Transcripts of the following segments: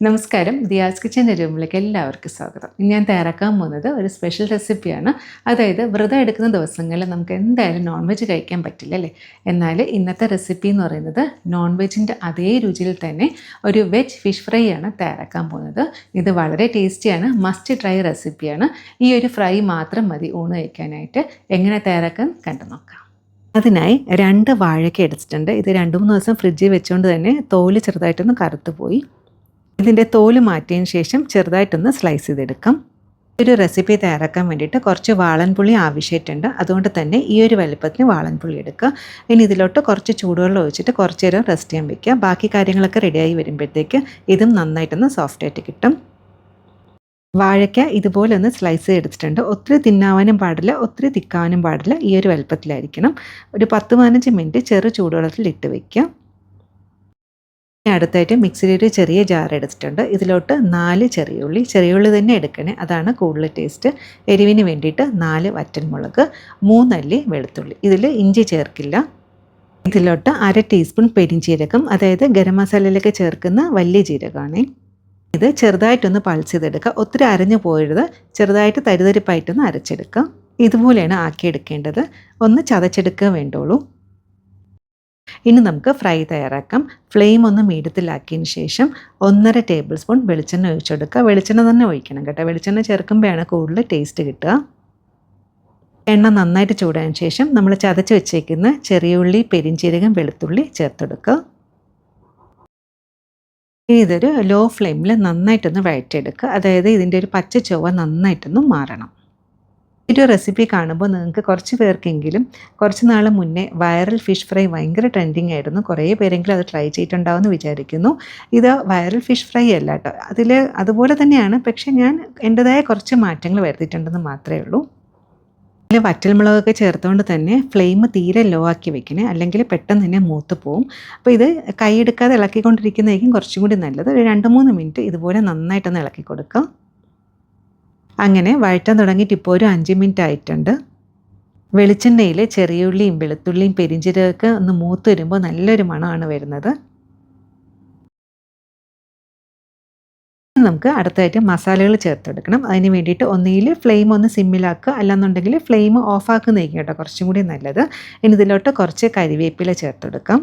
നമസ്കാരം. ദിയാസ് കിച്ചൻ്റെ റൂമിലേക്ക് എല്ലാവർക്കും സ്വാഗതം. ഇന്ന് ഞാൻ തയ്യാറാക്കാൻ പോകുന്നത് ഒരു സ്പെഷ്യൽ റെസിപ്പിയാണ്. അതായത് വ്രതം എടുക്കുന്ന ദിവസങ്ങളിൽ നമുക്ക് എന്തായാലും നോൺ വെജ് കഴിക്കാൻ പറ്റില്ല അല്ലേ? എന്നാൽ ഇന്നത്തെ റെസിപ്പി എന്ന് പറയുന്നത് നോൺ വെജിൻ്റെ അതേ രുചിയിൽ തന്നെ ഒരു വെജ് ഫിഷ് ഫ്രൈ ആണ് തയ്യാറാക്കാൻ പോകുന്നത്. ഇത് വളരെ ടേസ്റ്റിയാണ്, മസ്റ്റ് ട്രൈ റെസിപ്പിയാണ്. ഈ ഒരു ഫ്രൈ മാത്രം മതി ഊണ് കഴിക്കാനായിട്ട്. എങ്ങനെ തയ്യാറാക്കാൻ കണ്ടു നോക്കാം. അതിനായി 2 വാഴയ്ക്ക എടുത്തിട്ടുണ്ട്. ഇത് 2-3 ദിവസം ഫ്രിഡ്ജിൽ വെച്ചുകൊണ്ട് തന്നെ തോല് ചെറുതായിട്ടൊന്ന് കറുത്ത് പോയി. ഇതിൻ്റെ തോല് മാറ്റിയതിന് ശേഷം ചെറുതായിട്ടൊന്ന് സ്ലൈസ് ചെയ്തെടുക്കാം. ഒരു റെസിപ്പി തയ്യാറാക്കാൻ വേണ്ടിയിട്ട് കുറച്ച് വാളൻപുളി ആവശ്യമായിട്ടുണ്ട്. അതുകൊണ്ട് തന്നെ ഈ ഒരു വലുപ്പത്തിന് വാളൻപുളി എടുക്കുക. ഇനി ഇതിലോട്ട് കുറച്ച് ചൂടുവെള്ളം ഒഴിച്ചിട്ട് കുറച്ച് നേരം റെസ്റ്റ് ചെയ്യാൻ വയ്ക്കുക. ബാക്കി കാര്യങ്ങളൊക്കെ റെഡിയായി വരുമ്പോഴത്തേക്ക് ഇതും നന്നായിട്ടൊന്ന് സോഫ്റ്റായിട്ട് കിട്ടും. വാഴയ്ക്ക ഇതുപോലെ ഒന്ന് സ്ലൈസ് ചെയ്തെടുത്തിട്ടുണ്ട്. ഒത്തിരി തിന്നാവാനും പാടില്ല, ഒത്തിരി തിക്കാവാനും പാടില്ല. ഈ ഒരു വലുപ്പത്തിലായിരിക്കണം. ഒരു 10-15 മിനിറ്റ് ചെറു ചൂടുവെള്ളത്തിൽ ഇട്ട് വയ്ക്കുക. അടുത്തായിട്ട് മിക്സിയിൽ ഒരു ചെറിയ ജാർ എടുത്തിട്ടുണ്ട്. ഇതിലോട്ട് 4 ചെറിയുള്ളി തന്നെ എടുക്കണേ, അതാണ് കൂടുതൽ ടേസ്റ്റ്. എരിവിന് വേണ്ടിയിട്ട് 4 വറ്റൽമുളക്, 3 അല്ലി വെളുത്തുള്ളി. ഇതിൽ ഇഞ്ചി ചേർക്കില്ല. ഇതിലോട്ട് 1/2 ടീസ്പൂൺ പെരിഞ്ജീരകം, അതായത് ഗരം മസാലയിലൊക്കെ ചേർക്കുന്ന വലിയ ജീരകമാണ്. ഇത് ചെറുതായിട്ടൊന്ന് പൾസ് ചെയ്തെടുക്കുക. ഒത്തിരി അരഞ്ഞു പോയരുത്, ചെറുതായിട്ട് തരിതരിപ്പായിട്ടൊന്ന് അരച്ചെടുക്കുക. ഇതുപോലെയാണ് ആക്കിയെടുക്കേണ്ടത്. ഒന്ന് ചതച്ചെടുക്കുക വേണ്ടുള്ളൂ. ഇനി നമുക്ക് ഫ്രൈ തയ്യാറാക്കാം. ഫ്ലെയിം ഒന്ന് മീഡിയത്തിലാക്കിയതിന് ശേഷം 1.5 ടേബിൾ സ്പൂൺ വെളിച്ചെണ്ണ ഒഴിച്ചെടുക്കുക. വെളിച്ചെണ്ണ തന്നെ ഒഴിക്കണം കേട്ടോ. വെളിച്ചെണ്ണ ചേർക്കുമ്പോഴാണ് കൂടുതൽ ടേസ്റ്റ് കിട്ടുക. എണ്ണ നന്നായിട്ട് ചൂടായതിനു ശേഷം നമ്മൾ ചതച്ച് വെച്ചേക്കുന്ന ചെറിയ ഉള്ളി, പെരിഞ്ജീരകം, വെളുത്തുള്ളി ചേർത്തെടുക്കുക. ഇനി ഇതൊരു ലോ ഫ്ലെയിമിൽ നന്നായിട്ടൊന്ന് വഴറ്റിയെടുക്കുക. അതായത് ഇതിൻ്റെ ഒരു പച്ച ചുവ നന്നായിട്ടൊന്ന് മാറണം. ഒരു റെസിപ്പി കാണുമ്പോൾ നിങ്ങൾക്ക് കുറച്ച് പേർക്കെങ്കിലും കുറച്ച് നാൾ മുന്നേ വൈറൽ ഫിഷ് ഫ്രൈ ഭയങ്കര ട്രെൻഡിങ് ആയിരുന്നു. കുറേ പേരെങ്കിലും അത് ട്രൈ ചെയ്തിട്ടുണ്ടാവുമെന്ന് വിചാരിക്കുന്നു. ഇത് വൈറൽ ഫിഷ് ഫ്രൈ അല്ല കേട്ടോ. അതുപോലെ തന്നെയാണ്, പക്ഷേ ഞാൻ എൻ്റെതായ കുറച്ച് മാറ്റങ്ങൾ വരുത്തിയിട്ടുണ്ടെന്ന് മാത്രമേ ഉള്ളൂ. ഇതിൽ വറ്റൽമുളകൊക്കെ ചേർത്തുകൊണ്ട് തന്നെ ഫ്ലെയിം തീരെ ലോ ആക്കി വെക്കണേ, അല്ലെങ്കിൽ പെട്ടെന്ന് തന്നെ മൂത്ത് പോവും. അപ്പോൾ ഇത് കൈയെടുക്കാതെ ഇളക്കിക്കൊണ്ടിരിക്കുന്നതായിരിക്കും കുറച്ചും കൂടി നല്ലത്. ഒരു 2-3 മിനിറ്റ് ഇതുപോലെ നന്നായിട്ടൊന്ന് ഇളക്കി കൊടുക്കാം. അങ്ങനെ വഴറ്റാൻ തുടങ്ങിയിട്ട് ഇപ്പോൾ ഒരു 5 മിനിറ്റ് ആയിട്ടുണ്ട്. വെളിച്ചെണ്ണയിൽ ചെറിയ ഉള്ളിയും വെളുത്തുള്ളിയും പെരിഞ്ജീരകമൊക്കെ ഒന്ന് മൂത്ത് വരുമ്പോൾ നല്ലൊരു മണമാണ് വരുന്നത്. നമുക്ക് അടുത്തായിട്ട് മസാലകൾ ചേർത്തെടുക്കണം. അതിന് വേണ്ടിയിട്ട് ഒന്നുകിൽ ഫ്ലെയിം ഒന്ന് സിമ്മിലാക്കുക, അല്ലാന്നുണ്ടെങ്കിൽ ഫ്ലെയിം ഓഫാക്കുന്നതായിരിക്കും കേട്ടോ കുറച്ചും കൂടി നല്ലത്. ഇനി ഇതിലോട്ട് കുറച്ച് കരിവേപ്പില ചേർത്തെടുക്കാം.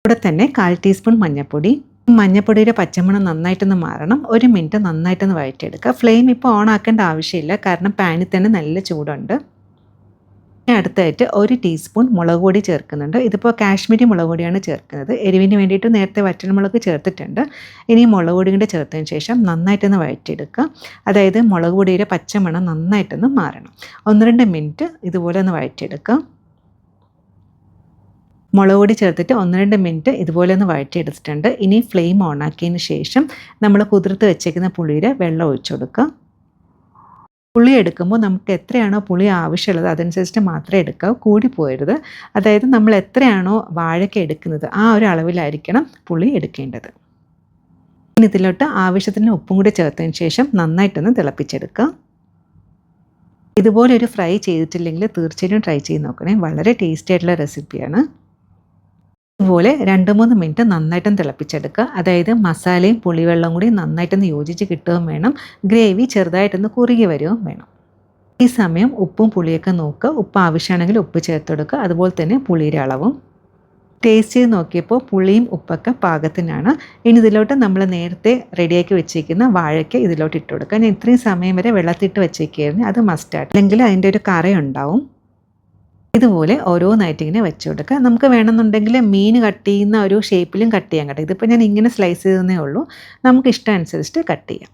ഇവിടെ തന്നെ 1/4 ടീസ്പൂൺ മഞ്ഞൾപ്പൊടി. മഞ്ഞൾപ്പൊടിയുടെ പച്ചമണം നന്നായിട്ടൊന്ന് മാറണം. 1 മിനിറ്റ് നന്നായിട്ടൊന്ന് വഴറ്റിയെടുക്കുക. ഫ്ലെയിം ഇപ്പോൾ ഓൺ ആക്കേണ്ട ആവശ്യമില്ല, കാരണം പാനിൽ തന്നെ നല്ല ചൂടുണ്ട്. അടുത്തായിട്ട് 1 ടീസ്പൂൺ മുളക് പൊടി ചേർക്കുന്നുണ്ട്. ഇതിപ്പോൾ കാശ്മീരി മുളക് പൊടിയാണ് ചേർക്കുന്നത്. എരിവിന് വേണ്ടിയിട്ട് നേരത്തെ വറ്റൽമുളക് ചേർത്തിട്ടുണ്ട്. ഇനി മുളക് പൊടി കൂടെ ചേർത്തതിന് ശേഷം നന്നായിട്ടൊന്ന് വഴറ്റിയെടുക്കുക. അതായത് മുളക് പൊടിയുടെ പച്ചമണം നന്നായിട്ടൊന്ന് മാറണം. 1-2 മിനിറ്റ് ഇതുപോലെ ഒന്ന് വഴറ്റിയെടുക്കുക. മുളക് പൊടി ചേർത്തിട്ട് 1-2 മിനിറ്റ് ഇതുപോലെ ഒന്ന് വഴറ്റിയെടുത്തിട്ടുണ്ട്. ഇനി ഫ്ലെയിം ഓണാക്കിയതിന് ശേഷം നമ്മൾ കുതിർത്ത് വെച്ചേക്കുന്ന പുളിയുടെ വെള്ളം ഒഴിച്ചു കൊടുക്കുക. പുളി എടുക്കുമ്പോൾ നമുക്ക് എത്രയാണോ പുളി ആവശ്യമുള്ളത് അതനുസരിച്ച് മാത്രമേ എടുക്കാവൂ, കൂടി പോയരുത്. അതായത് നമ്മൾ എത്രയാണോ വാഴയ്ക്ക എടുക്കുന്നത് ആ ഒരു അളവിലായിരിക്കണം പുളി എടുക്കേണ്ടത്. ഇനി ഇതിലോട്ട് ആവശ്യത്തിന് ഉപ്പും കൂടി ചേർത്തതിന് ശേഷം നന്നായിട്ടൊന്ന് തിളപ്പിച്ചെടുക്കുക. ഇതുപോലെ ഒരു ഫ്രൈ ചെയ്തിട്ടില്ലെങ്കിൽ തീർച്ചയായും ട്രൈ ചെയ്ത് നോക്കണേ. വളരെ ടേസ്റ്റി ആയിട്ടുള്ള റെസിപ്പിയാണ്. ഇതുപോലെ 2-3 മിനിറ്റ് നന്നായിട്ടും തിളപ്പിച്ചെടുക്കുക. അതായത് മസാലയും പുളിവെള്ളവും കൂടി നന്നായിട്ടൊന്ന് യോജിച്ച് കിട്ടുകയും വേണം. ഗ്രേവി ചെറുതായിട്ടൊന്ന് കുറുകി വരികയും വേണം. ഈ സമയം ഉപ്പും പുളിയൊക്കെ നോക്കുക. ഉപ്പ് ആവശ്യമാണെങ്കിൽ ഉപ്പ് ചേർത്തെടുക്കുക. അതുപോലെ തന്നെ പുളിയുടെ അളവും ടേസ്റ്റ് ചെയ്ത് നോക്കിയപ്പോൾ പുളിയും ഉപ്പൊക്കെ പാകത്തിനാണ്. ഇനി ഇതിലോട്ട് നമ്മൾ നേരത്തെ റെഡിയാക്കി വെച്ചിരിക്കുന്ന വാഴയ്ക്ക് ഇതിലോട്ട് ഇട്ട് കൊടുക്കുക. ഞാൻ ഇത്രയും സമയം വരെ വെള്ളത്തിട്ട് വെച്ചേക്കായിരുന്നു, അത് മസ്റ്റാണ്, അല്ലെങ്കിൽ അതിൻ്റെ ഒരു കറയുണ്ടാവും. ഇതുപോലെ ഓരോന്നായിട്ട് ഇങ്ങനെ വെച്ച് കൊടുക്കുക. നമുക്ക് വേണമെന്നുണ്ടെങ്കിൽ മീൻ കട്ട് ചെയ്യുന്ന ഒരു ഷേപ്പിലും കട്ട് ചെയ്യാൻ കേട്ടോ. ഇതിപ്പോൾ ഞാൻ ഇങ്ങനെ സ്ലൈസ് ചെയ്തേ ഉള്ളൂ. നമുക്ക് ഇഷ്ടം അനുസരിച്ചിട്ട് കട്ട് ചെയ്യാം.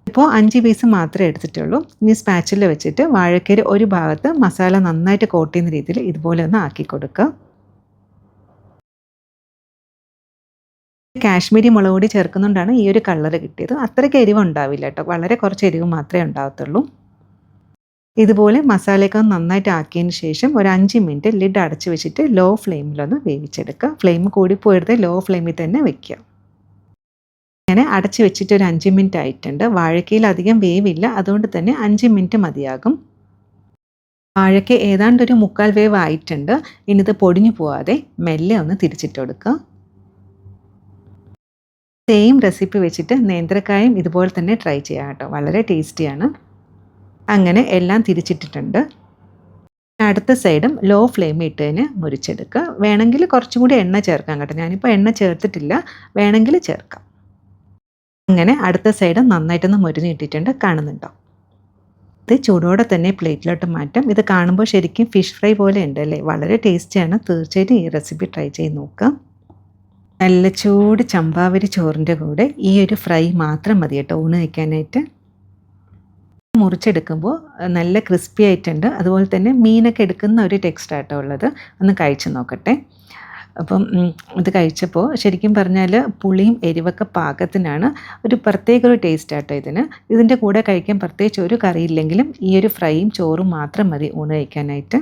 ഇപ്പോൾ 5 പീസ് മാത്രമേ എടുത്തിട്ടുള്ളൂ. ഇനി സ്പാച്ചിൽ വെച്ചിട്ട് വാഴക്കയിൽ ഒരു ഭാഗത്ത് മസാല നന്നായിട്ട് കോട്ട് ചെയ്യുന്ന രീതിയിൽ ഇതുപോലെ ഒന്ന് ആക്കി കൊടുക്കുക. കാശ്മീരി മുളക് പൊടി ചേർക്കുന്നുകൊണ്ടാണ് ഈ ഒരു കളർ കിട്ടിയത്. അത്രയ്ക്ക് എരിവ് ഉണ്ടാവില്ല കേട്ടോ, വളരെ കുറച്ച് എരിവ് മാത്രമേ ഉണ്ടാകത്തുള്ളൂ. ഇതുപോലെ മസാലയൊക്കെ നന്നായിട്ട് ആക്കിയതിന് ശേഷം ഒരു 5 മിനിറ്റ് ലിഡ് അടച്ച് വെച്ചിട്ട് ലോ ഫ്ലെയിമിലൊന്ന് വേവിച്ചെടുക്കുക. ഫ്ലെയിം കൂടിപ്പോയത് ലോ ഫ്ലെയിമിൽ തന്നെ വെക്കുക. അങ്ങനെ അടച്ച് വെച്ചിട്ട് ഒരു 5 മിനിറ്റ് ആയിട്ടുണ്ട്. വാഴക്കയിൽ അധികം വേവില്ല, അതുകൊണ്ട് തന്നെ 5 മിനിറ്റ് മതിയാകും. വാഴയ്ക്ക ഏതാണ്ട് ഒരു 1/4 വേവ് ആയിട്ടുണ്ട്. ഇനി ഇത് പൊടിഞ്ഞു പോവാതെ മെല്ലെ ഒന്ന് തിരിച്ചിട്ട് കൊടുക്കുക. സെയിം റെസിപ്പി വെച്ചിട്ട് നേന്ത്രക്കായും ഇതുപോലെ തന്നെ ട്രൈ ചെയ്യാം കേട്ടോ. വളരെ ടേസ്റ്റിയാണ്. അങ്ങനെ എല്ലാം തിരിച്ചിട്ടിട്ടുണ്ട്. അടുത്ത സൈഡും ലോ ഫ്ലെയിമിൽ ഇട്ടതിന് മുരിച്ചെടുക്കുക. വേണമെങ്കിൽ കുറച്ചും കൂടി എണ്ണ ചേർക്കാം കേട്ടോ. ഞാനിപ്പോൾ എണ്ണ ചേർത്തിട്ടില്ല, വേണമെങ്കിൽ ചേർക്കാം. അങ്ങനെ അടുത്ത സൈഡ് നന്നായിട്ടൊന്ന് മുരിഞ്ഞിട്ടിട്ടുണ്ട്, കാണുന്നുണ്ടോ? ഇത് ചൂടോടെ തന്നെ പ്ലേറ്റിലോട്ട് മാറ്റാം. ഇത് കാണുമ്പോൾ ശരിക്കും ഫിഷ് ഫ്രൈ പോലെ ഉണ്ട് അല്ലേ? വളരെ ടേസ്റ്റിയാണ്. തീർച്ചയായിട്ടും ഈ റെസിപ്പി ട്രൈ ചെയ്ത് നോക്കാം. നല്ല ചൂട് ചമ്പാവരി ചോറിൻ്റെ കൂടെ ഈ ഒരു ഫ്രൈ മാത്രം മതി കേട്ടോ ഊണ് വയ്ക്കാനായിട്ട്. മുറിച്ചെടുക്കുമ്പോൾ നല്ല ക്രിസ്പി ആയിട്ടുണ്ട്. അതുപോലെ തന്നെ മീനൊക്കെ എടുക്കുന്ന ഒരു ടെക്സ്റ്റാട്ടോ ഉള്ളത്. ഒന്ന് കഴിച്ച് നോക്കട്ടെ. അപ്പം ഇത് കഴിച്ചപ്പോൾ ശരിക്കും പറഞ്ഞാൽ പുളിയും എരിവൊക്കെ പാകത്തിനാണ്. ഒരു പ്രത്യേക ഒരു ടേസ്റ്റാട്ടോ ഇതിന്. ഇതിൻ്റെ കൂടെ കഴിക്കാൻ പ്രത്യേകിച്ച് ഒരു കറിയില്ലെങ്കിലും ഈ ഒരു ഫ്രൈയും ചോറും മാത്രം മതി ഊണ് കഴിക്കാനായിട്ട്.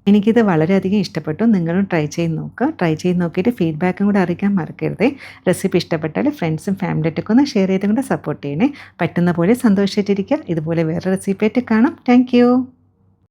എനിക്കിത് വളരെയധികം ഇഷ്ടപ്പെട്ടു. നിങ്ങളും ട്രൈ ചെയ്ത് നോക്കുക. ട്രൈ ചെയ്ത് നോക്കിയിട്ട് ഫീഡ്ബാക്കും കൂടെ അറിയിക്കാൻ മറക്കരുതേ. റെസിപ്പി ഇഷ്ടപ്പെട്ടാൽ ഫ്രണ്ട്സും ഫാമിലിയായിട്ടൊക്കെ ഒന്ന് ഷെയർ ചെയ്തും കൂടെ സപ്പോർട്ട് ചെയ്യണേ. പറ്റുന്ന പോലെ സന്തോഷമായിട്ടിരിക്കുക. ഇതുപോലെ വേറെ റെസിപ്പി ആയിട്ട് കാണാം. താങ്ക്